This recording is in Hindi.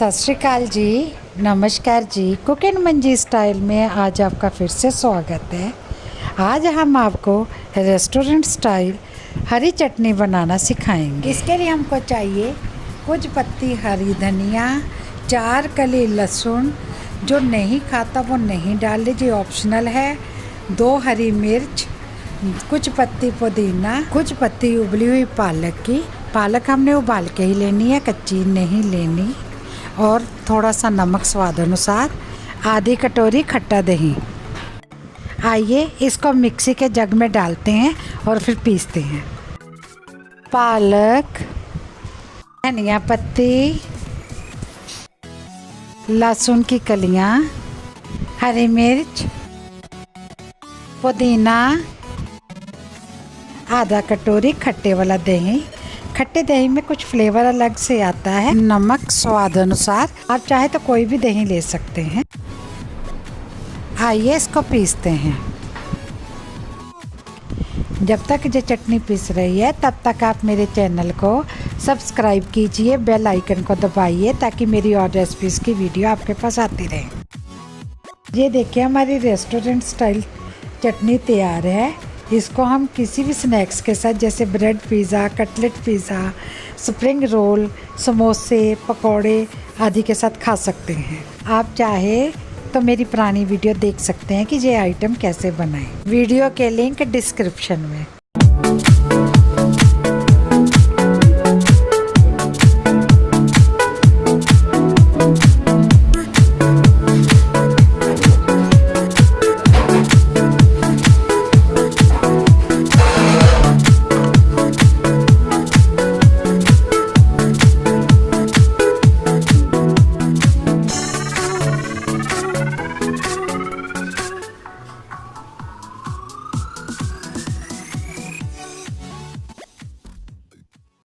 सत श्री अकाल जी, नमस्कार जी। कुक एंड मंजी स्टाइल में आज आपका फिर से स्वागत है। आज हम आपको रेस्टोरेंट स्टाइल हरी चटनी बनाना सिखाएंगे। इसके लिए हमको चाहिए कुछ पत्ती हरी धनिया, 4 कली लहसुन, जो नहीं खाता वो नहीं डाल लीजिए, ऑप्शनल है। 2 हरी मिर्च, कुछ पत्ती पुदीना, कुछ पत्ती उबली हुई पालक की। पालक हमने उबाल के ही लेनी है, कच्ची नहीं लेनी। और थोड़ा सा नमक स्वाद अनुसार, आधी कटोरी खट्टा दही। आइए इसको मिक्सी के जग में डालते हैं और फिर पीसते हैं। पालक, धनिया पत्ती, लहसुन की कलियां, हरी मिर्च, पुदीना, आधा कटोरी खट्टे वाला दही। खट्टे दही में कुछ फ्लेवर अलग से आता है। नमक स्वाद अनुसार, आप चाहे तो कोई भी दही ले सकते हैं। आइए इसको पीसते हैं। जब तक ये चटनी पीस रही है तब तक आप मेरे चैनल को सब्सक्राइब कीजिए, बेल आइकन को दबाइए ताकि मेरी और रेसिपीज़ की वीडियो आपके पास आती रहे। ये देखिए हमारी रेस्टोरेंट स्टाइल चटनी तैयार है। इसको हम किसी भी स्नैक्स के साथ, जैसे bread pizza, cutlet pizza, spring roll, समोसे, पकौड़े आदि के साथ खा सकते हैं। आप चाहे तो मेरी पुरानी वीडियो देख सकते हैं कि ये आइटम कैसे बनाएं। वीडियो के लिंक डिस्क्रिप्शन में।